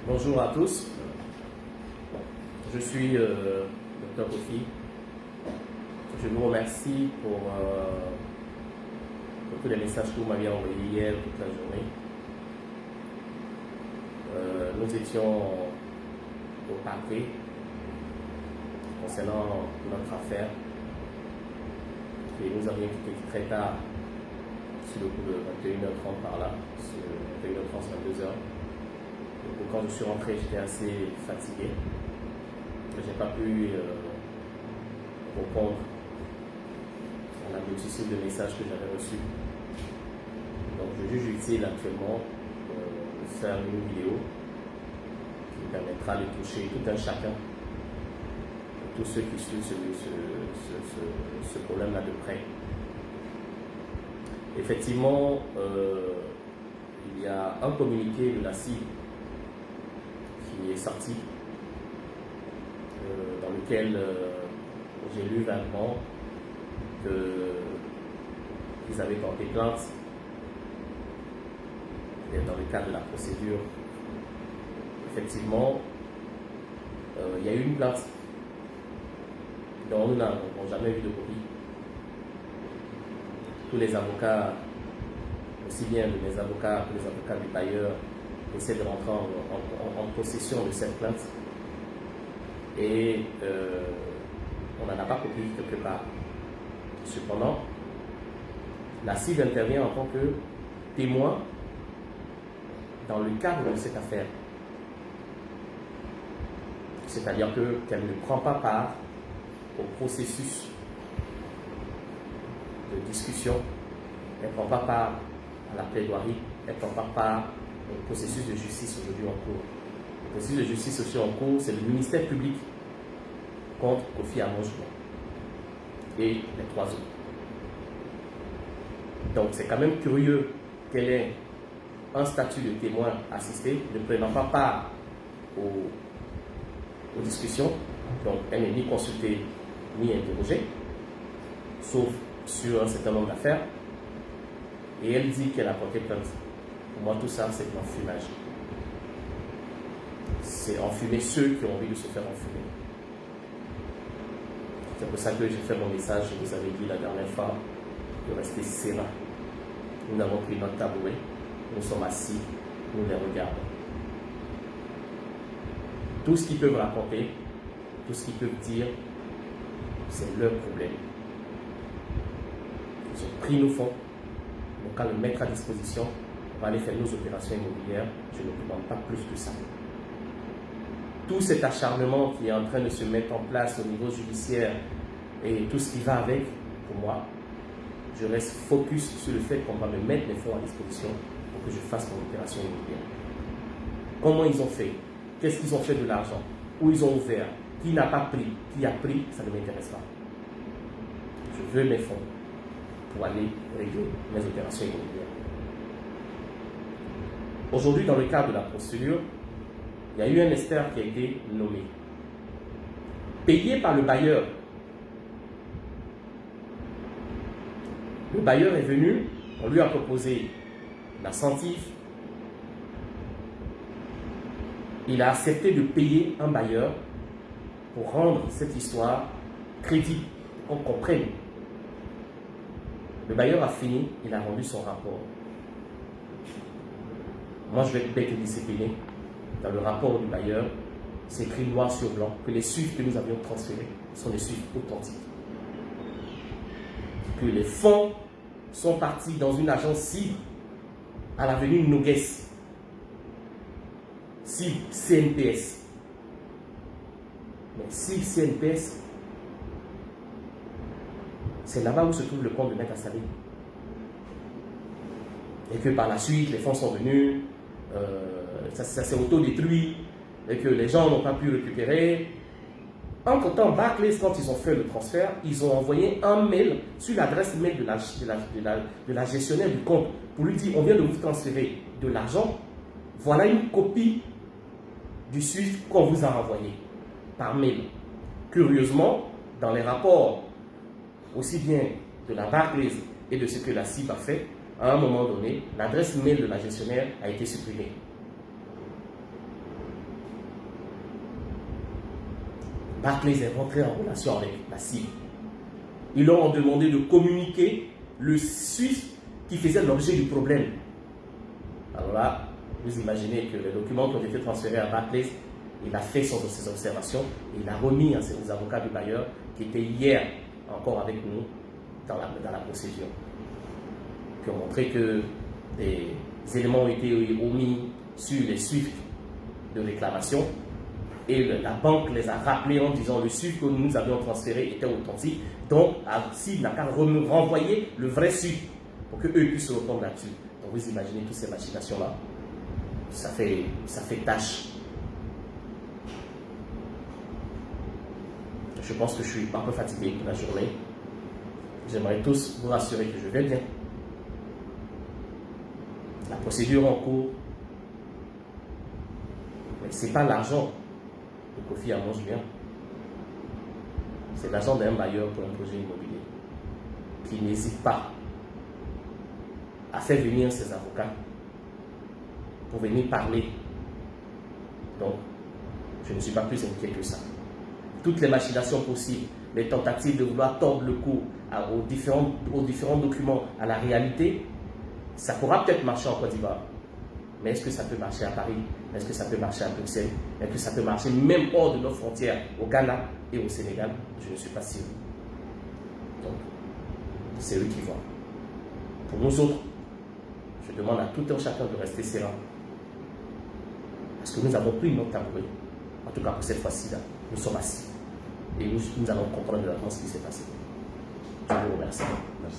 Bonjour à tous, je suis Dr Kofi. Je vous remercie pour tous les messages que vous m'aviez envoyés hier toute la journée. Nous étions au parquet concernant notre affaire et nous avions quitté très tard, sur le coup de 21h30 par là, sur 21h30, 22h. Donc, quand je suis rentré, j'étais assez fatigué. Je n'ai pas pu répondre à la multitude de messages que j'avais reçus. Donc je juge utile actuellement de faire une vidéo qui permettra de toucher tout un chacun, tous ceux qui suivent ce problème-là de près. Effectivement, il y a un communiqué de la CIB qui est sorti, dans lequel j'ai lu vaguement qu'ils avaient porté plainte dans le cadre de la procédure. Effectivement, il y a eu une plainte dont nous n'avons jamais vu de copie. Tous les avocats, aussi bien mes avocats que les avocats du bailleur, essaient de rentrer en possession de cette plainte. Et on n'en a pas copie quelque part. Cependant, la CIV intervient en tant que témoin dans le cadre de cette affaire. C'est-à-dire qu'elle ne prend pas part au processus de discussion, elle ne prend pas part à la plaidoirie, elle ne prend pas part au processus de justice aujourd'hui en cours. Le processus de justice aussi en cours, c'est le ministère public contre Kofi Amon-Jouan et les trois autres. Donc c'est quand même curieux qu'elle ait un statut de témoin assisté, ne prenant pas part aux discussions. Donc elle n'est ni consultée ni interrogée, sauf sur un certain nombre d'affaires. Et elle dit qu'elle a porté plainte. Pour moi, tout ça, c'est de l'enfumage. C'est enfumer ceux qui ont envie de se faire enfumer. C'est pour ça que j'ai fait mon message. Je vous avais dit la dernière fois de rester serein. Nous avons pris notre tabouret, nous sommes assis, nous les regardons. Tout ce qu'ils peuvent raconter, tout ce qu'ils peuvent dire, c'est leur problème. Ils ont pris nos fonds, donc à le mettre à disposition, on va aller faire nos opérations immobilières. Je ne demande pas plus que ça. Tout cet acharnement qui est en train de se mettre en place au niveau judiciaire et tout ce qui va avec, pour moi, je reste focus sur le fait qu'on va me mettre les fonds à disposition pour que je fasse mon opération immobilière. Comment ils ont fait? Qu'est-ce qu'ils ont fait de l'argent? Où ils ont ouvert? Qui n'a pas pris? Qui a pris? Ça ne m'intéresse pas. Je veux mes fonds pour aller régler mes opérations immobilières. Aujourd'hui, dans le cadre de la procédure, il y a eu un expert qui a été nommé, payé par le bailleur. Le bailleur est venu, on lui a proposé la sentive. Il a accepté de payer un bailleur pour rendre cette histoire crédible, qu'on comprenne. Le bailleur a fini, il a rendu son rapport. Moi, je vais être bec et discipliné. Dans le rapport du bailleur, c'est écrit noir sur blanc que les suites que nous avions transférés sont des suites authentiques. Que les fonds sont partis dans une agence CIB à l'avenue Nogues. CIB CNPS. Mais CIB CNPS, c'est là-bas où se trouve le compte de Maître Salé. Et que par la suite, les fonds sont venus, ça s'est autodétruit, et que les gens n'ont pas pu récupérer. Entre-temps, Barclays, quand ils ont fait le transfert, ils ont envoyé un mail sur l'adresse mail de la gestionnaire du compte pour lui dire: on vient de vous transférer de l'argent, voilà une copie du SWIFT qu'on vous a envoyé par mail. Curieusement, dans les rapports, aussi bien de la Barclays et de ce que la CIB a fait, à un moment donné, l'adresse mail de la gestionnaire a été supprimée. Barclays est rentré en relation avec la cible. Ils leur ont demandé de communiquer le SWIFT qui faisait l'objet du problème. Alors là, vous imaginez que les documents qui ont été transférés à Barclays, il a fait ses observations et il a remis à ses avocats du bailleur qui étaient hier encore avec nous dans la procédure, qui ont montré que des éléments ont été omis sur les SWIFT de réclamation et la banque les a rappelés en disant le SWIFT que nous avions transféré était authentique, donc SIB n'a qu'à renvoyer le vrai SWIFT pour qu'eux puissent se répondre là-dessus. Donc vous imaginez toutes ces machinations-là, ça fait tâche. Je pense que je suis un peu fatigué pour la journée. J'aimerais tous vous rassurer que je vais bien. La procédure en cours, mais ce n'est pas l'argent de Kofi Amon Julien. C'est l'argent d'un bailleur pour un projet immobilier qui n'hésite pas à faire venir ses avocats pour venir parler. Donc, je ne suis pas plus inquiet que ça. Toutes les machinations possibles, les tentatives de vouloir tordre le cou aux différents documents, à la réalité, ça pourra peut-être marcher en Côte d'Ivoire. Mais est-ce que ça peut marcher à Paris? Est-ce que ça peut marcher à Bruxelles? Est-ce que ça peut marcher même hors de nos frontières, au Ghana et au Sénégal? Je ne suis pas sûr. Donc, c'est eux qui voient. Pour nous autres, je demande à tout un chacun de rester serein. Parce que nous avons pris notre tabouret. En tout cas, pour cette fois-ci, là, nous sommes assis. Et nous allons comprendre de ce qui s'est passé. Je vous remercie. Merci.